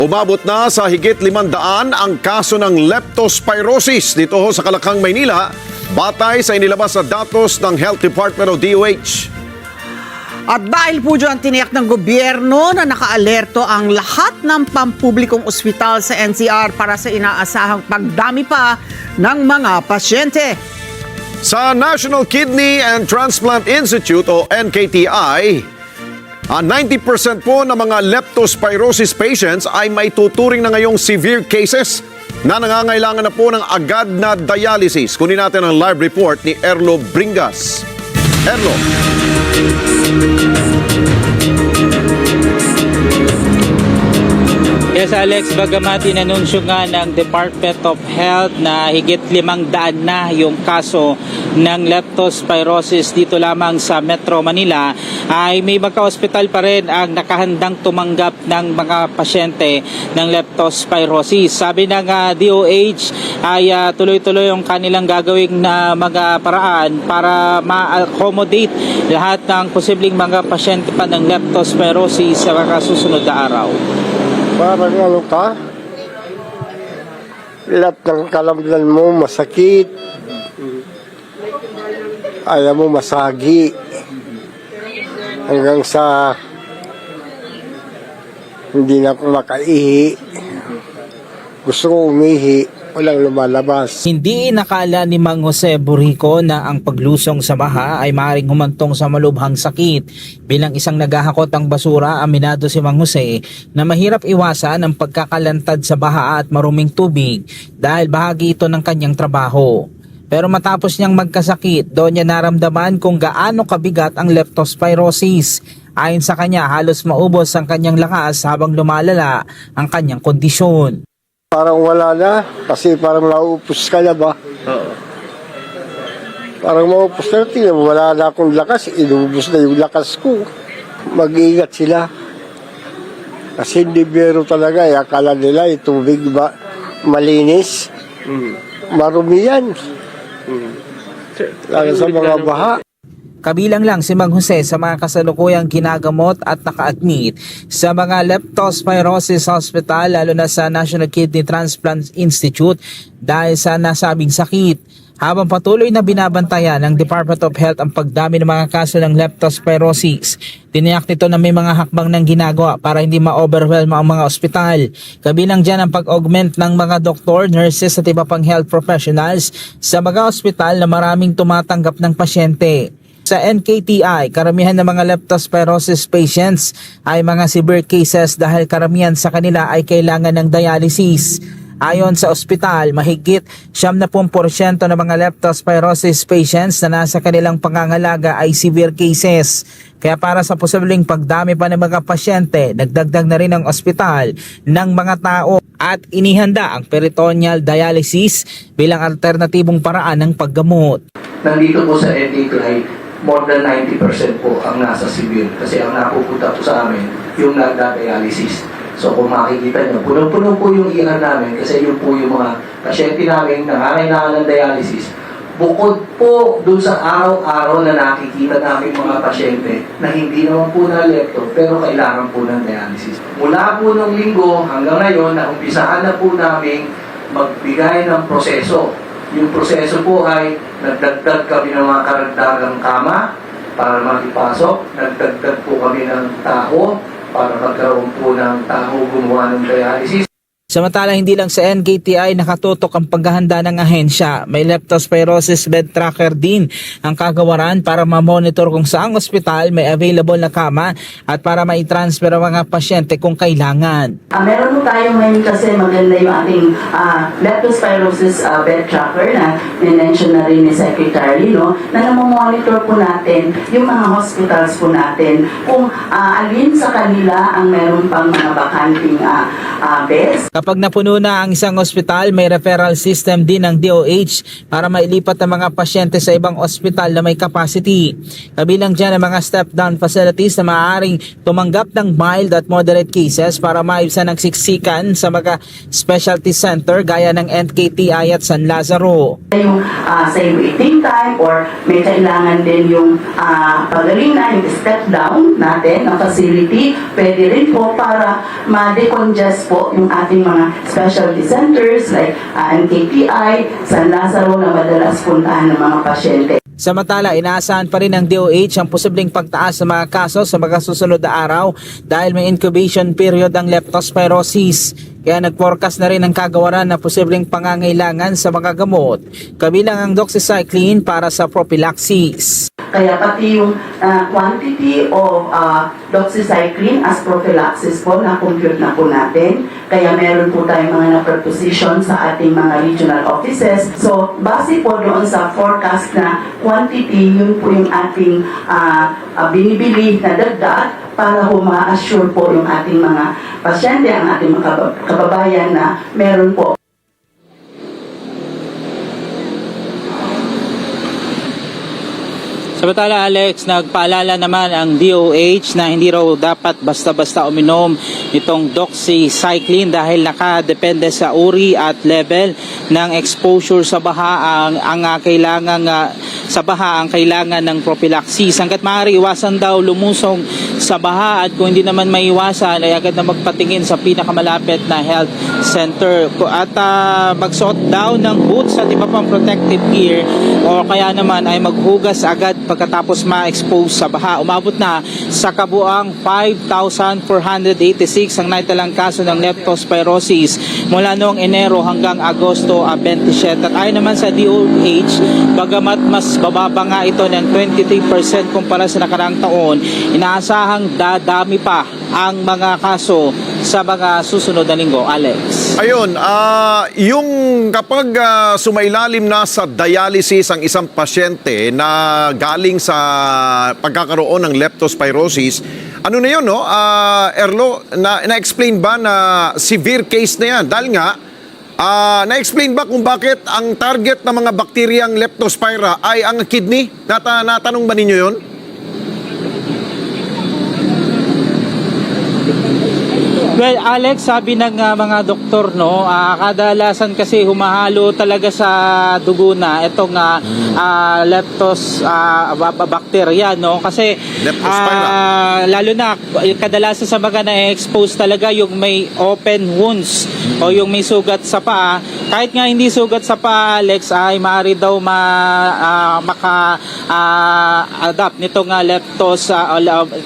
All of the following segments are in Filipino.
Umabot na sa higit 500 ang kaso ng leptospirosis dito ho sa Kalakhang, Maynila, batay sa inilabas na datos ng Health Department o DOH. At dahil po dyan tiniyak ng gobyerno na nakaalerto ang lahat ng pampublikong ospital sa NCR para sa inaasahang pagdami pa ng mga pasyente. Sa National Kidney and Transplant Institute o NKTI, 90% po ng mga leptospirosis patients ay may tuturing na ngayong severe cases na nangangailangan na po ng agad na dialysis. Kunin natin ang live report ni Erlo Bringas. Erlo. Yes, Alex, bagamat inanunsyo nga ng Department of Health na higit 500 na yung kaso ng leptospirosis dito lamang sa Metro Manila, ay may mga ospital pa rin ang nakahandang tumanggap ng mga pasyente ng leptospirosis. Sabi ng DOH ay tuloy-tuloy yung kanilang gagawing na mga paraan para ma-accommodate lahat ng posibleng mga pasyente pa ng leptospirosis sa mga susunod na araw. Parang ano ka? Lahat ng kalamnan mo masakit. Ayaw mo masagi. Hanggang sa hindi na ako makaihi. Gusto ko umihi. Walang lumalabas. Hindi nakala ni Mang Jose Burico na ang paglusong sa baha ay maaaring humantong sa malubhang sakit. Bilang isang naghahakot ng basura, aminado si Mang Jose na mahirap iwasan ang pagkakalantad sa baha at maruming tubig dahil bahagi ito ng kanyang trabaho. Pero matapos niyang magkasakit, doon niya naramdaman kung gaano kabigat ang leptospirosis. Ayon sa kanya, halos maubos ang kanyang lakas habang lumalala ang kanyang kondisyon. Parang wala na, kasi parang naupos ka na ba? Oo. Parang maupos na, tingnan mo, wala na akong lakas, inubos na yung lakas ko. Mag-iingat sila. Kasi hindi biro talaga, akala nila yung tubig ba malinis. Marumi yan. Lalo sa mga baha. Kabilang lang si Mang Jose sa mga kasalukuyang ginagamot at naka-admit sa mga leptospirosis hospital lalo na sa National Kidney Transplant Institute dahil sa nasabing sakit. Habang patuloy na binabantayan ng Department of Health ang pagdami ng mga kaso ng leptospirosis, tiniyak nito na may mga hakbang ng ginagawa para hindi ma-overwhelm ang mga ospital. Kabilang dyan ang pag-augment ng mga doktor, nurses at iba pang health professionals sa mga ospital na maraming tumatanggap ng pasyente. Sa NKTI, karamihan ng mga leptospirosis patients ay mga severe cases dahil karamihan sa kanila ay kailangan ng dialysis. Ayon sa ospital, mahigit 70% ng mga leptospirosis patients na nasa kanilang pangangalaga ay severe cases. Kaya para sa posibleng pagdami pa ng mga pasyente, nagdagdag na rin ang ospital ng mga tao at inihanda ang peritoneal dialysis bilang alternatibong paraan ng paggamot. Nandito po sa NKTI, more than 90% po ang nasa severe. Kasi ang napupunta po sa amin, yung nagda-dialysis. So kung makikita nyo, punong-puno po yung ER namin kasi yun po yung mga pasyente namin na nangangailangan ng dialysis. Bukod po dun sa araw-araw na nakikita namin mga pasyente na hindi naman po na lepto pero kailangan po ng dialysis. Mula po nung linggo hanggang ngayon, naumpisahan na po namin magbigay ng proseso. Yung proseso po ay nagdagdag kami ng mga karagdagang kama para makipasok. Nagdagdag po kami ng taho para magkaroon po ng taho gumawa ng dialysis. Samantala, hindi lang sa NKTI nakatutok ang paghahanda ng ahensya. May leptospirosis bed tracker din ang kagawaran para ma-monitor kung saang ospital may available na kama at para mai-transfer ang mga pasyente kung kailangan. Meron po tayo ngayon kasi maganda yung ating leptospirosis bed tracker na minention na rin ni Secretary, no? Na namomonitor po natin yung mga hospitals po natin kung alin sa kanila ang meron pang mga bakanting beds. Kapag napuno na ang isang ospital, may referral system din ng DOH para mailipat ang mga pasyente sa ibang ospital na may capacity. Kabilang dyan ang mga step-down facilities na maaaring tumanggap ng mild at moderate cases para maibsan ang siksikan sa mga specialty center gaya ng NKTI at San Lazaro. Yung sa waiting time or may kailangan din yung pagaling na, yung step down natin ng facility, pwede rin po para ma-decongest po yung ating mga specialty centers like NKTI, San Lazaro na madalas puntahan ng mga pasyente. Samantala, inaasahan pa rin ng DOH ang posibleng pagtaas sa mga kaso sa mga susunod na araw dahil may incubation period ang leptospirosis. Kaya nag-forecast na rin ang kagawaran na posibleng pangangailangan sa mga gamot, kabilang ang doxycycline para sa prophylaxis. Kaya pati yung quantity of doxycycline as prophylaxis po, na-compute na po natin. Kaya meron po tayong mga na-preposition sa ating mga regional offices. So, base po doon sa forecast na quantity, yun po yung ating binibili na dagdag para po ma-assure po yung ating mga pasyente, ang ating mga kababayan na meron po. Samantala, Alex, nagpaalala naman ang DOH na hindi raw dapat basta-basta uminom itong doxycycline dahil nakadepende sa uri at level ng exposure sa baha ang kailangan sa baha ang kailangan ng prophylaxis. Hangga't maaari iwasan daw lumusong sa baha at kung hindi naman maiwasan ay agad na magpatingin sa pinakamalapit na health center at magsuot daw ng boots at iba pang protective gear o kaya naman ay maghugas agad pagkatapos ma-expose sa baha. Umabot na sa kabuang 5,486 ang naitalang kaso ng leptospirosis mula noong Enero hanggang Agosto 27. At ayon naman sa DOH, bagamat mas bababa nga ito ng 23% kumpara sa nakaraang taon, inaasahang dadami pa ang mga kaso sa mga susunod na linggo. Alex. Ayun, yung kapag sumailalim na sa dialysis ang isang pasyente na galing sa pagkakaroon ng leptospirosis, ano na yun, no? Erlo, na-explain ba na severe case na yan? Dahil nga, na-explain ba kung bakit ang target ng mga bakteryang leptospira ay ang kidney? Natanong ba ninyo yun? Well, Alex, sabi ng mga doktor, no, kadalasan kasi humahalo talaga sa dugo na itong leptospira, no, kasi lalo na kadalasan sa mga na-expose talaga yung may open wounds o yung may sugat sa paa. Kahit nga hindi sugat sa paa, Alex, ay maaari daw maka-adapt nitong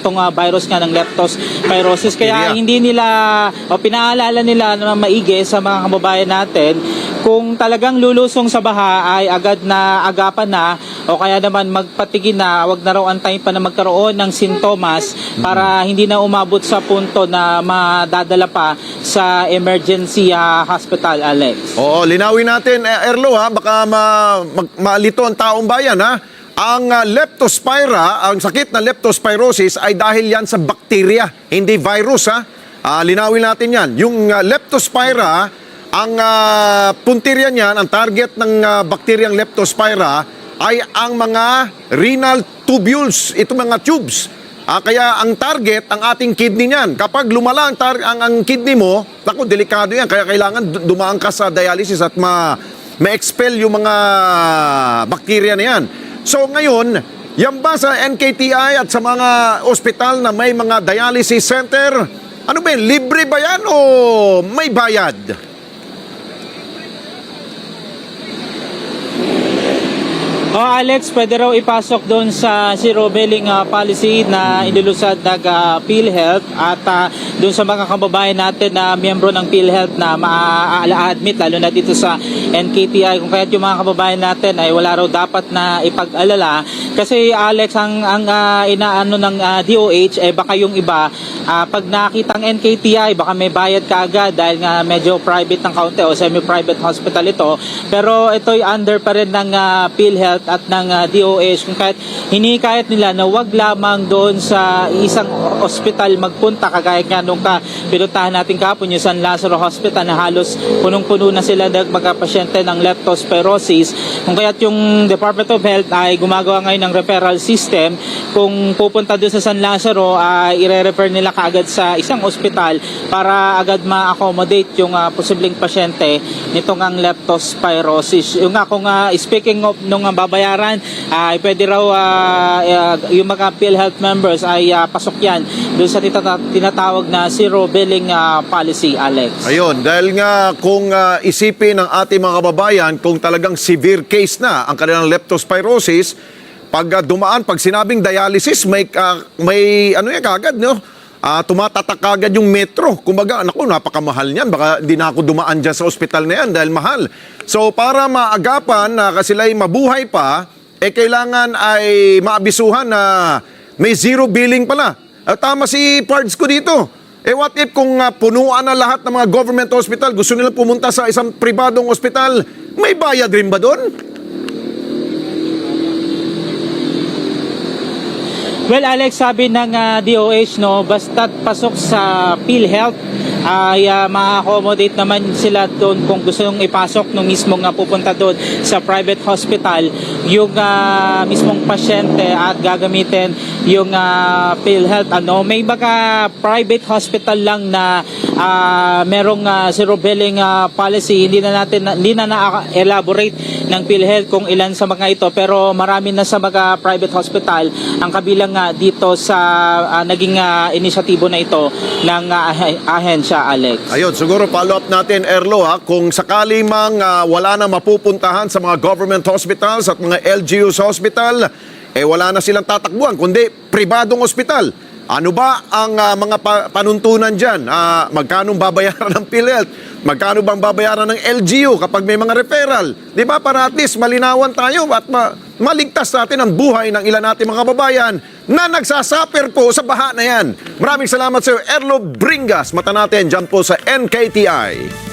itong virus nga ng leptospirosis. Kaya hindi nila o pinaalala nila na maigi sa mga kababayan natin kung talagang lulusong sa baha ay agad na agapan na o kaya naman magpatigin na, wag na raw antayin pa na magkaroon ng sintomas para hindi na umabot sa punto na madadala pa sa emergency hospital, Alex. Oo, linawin natin, Erlo, baka malito ang taong bayan, ha? Ang leptospira, ang sakit na leptospirosis ay dahil yan sa bakterya, hindi virus, ha? Linawin natin yan. Yung leptospira, ang puntirya niyan, ang target ng bakteryang leptospira ay ang mga renal tubules, ito mga tubes. Kaya ang target, ang ating kidney niyan. Kapag lumala ang kidney mo, naku, delikado yan. Kaya kailangan dumaan ka sa dialysis at ma-expel yung mga bakterya na yan. So ngayon, yan ba sa NKTI at sa mga ospital na may mga dialysis center, ano ba yun? Libre ba yan o may bayad? Alex, pwede raw ipasok doon sa zero billing policy na inilusad ng PhilHealth at doon sa mga kababayan natin na miyembro ng PhilHealth na ma-admit lalo na dito sa NKTI, kung kaya't yung mga kababayan natin ay wala raw dapat na ipag-alala kasi Alex, ang inaano ng DOH ay baka yung iba pag nakita ang NKTI baka may bayad ka agad dahil nga medyo private ng kaunti o semi-private hospital ito, pero ito'y under pa rin ng PhilHealth at ng DOH, kung kahit hinikayat nila na wag lamang doon sa isang ospital magpunta kagaya nga nung pinuntahan natin kahapon yung San Lazaro Hospital na halos punong-puno na sila ng mga pasyente ng leptospirosis. Kung kaya't yung Department of Health ay gumagawa ngayon ng referral system, kung pupunta doon sa San Lazaro ay ire-refer nila kaagad sa isang ospital para agad ma-accommodate yung posibleng pasyente nitong ang leptospirosis. Yung nga kung speaking of nung babalik babayaran, ay pwede raw yung mga PhilHealth members ay pasok yan doon sa tinatawag na zero billing policy, Alex. Ayun, dahil nga kung isipin ng ating mga kababayan kung talagang severe case na ang kanilang leptospirosis, pag dumaan, pag sinabing dialysis, may ano yan kagad, no? Tumatatak kagad yung metro. Kumbaga, naku, napakamahal niyan. Baka di na ako dumaan dyan sa ospital na yan dahil mahal. So, para maagapan na kasi sila'y mabuhay pa, kailangan ay maabisuhan na may zero billing pala. Tama si Pards ko dito. What if kung punuan na lahat ng mga government hospital, gusto nilang pumunta sa isang pribadong hospital, may bayad rin ba doon? Well, Alex, sabi ng DOH, no, basta't pasok sa PhilHealth ay ma-accommodate naman sila doon kung gusto nung ipasok nung mismong pupunta doon sa private hospital yung mismong pasyente at gagamitin yung PhilHealth. May mga private hospital lang na merong zero billing policy. Hindi na na-elaborate ng PhilHealth kung ilan sa mga ito, pero marami na sa mga private hospital ang kabilang dito sa naging inisyatibo na ito ng ahensya, Alex. Ayun, siguro follow up natin, Erlo, kung sakali mang wala na mapupuntahan sa mga government hospitals at mga LGUs hospital, wala na silang tatakbuhan, kundi pribadong hospital. Ano ba ang mga panuntunan dyan? Magkano babayaran ng PhilHealth? Magkano bang babayaran ng LGU kapag may mga referral? Di ba? Para at least malinawan tayo at maligtas natin ang buhay ng ilan natin mga kababayan na nagsasaper po sa baha na yan. Maraming salamat sa iyo, Erlo Bringas. Mata natin dyan po sa NKTI.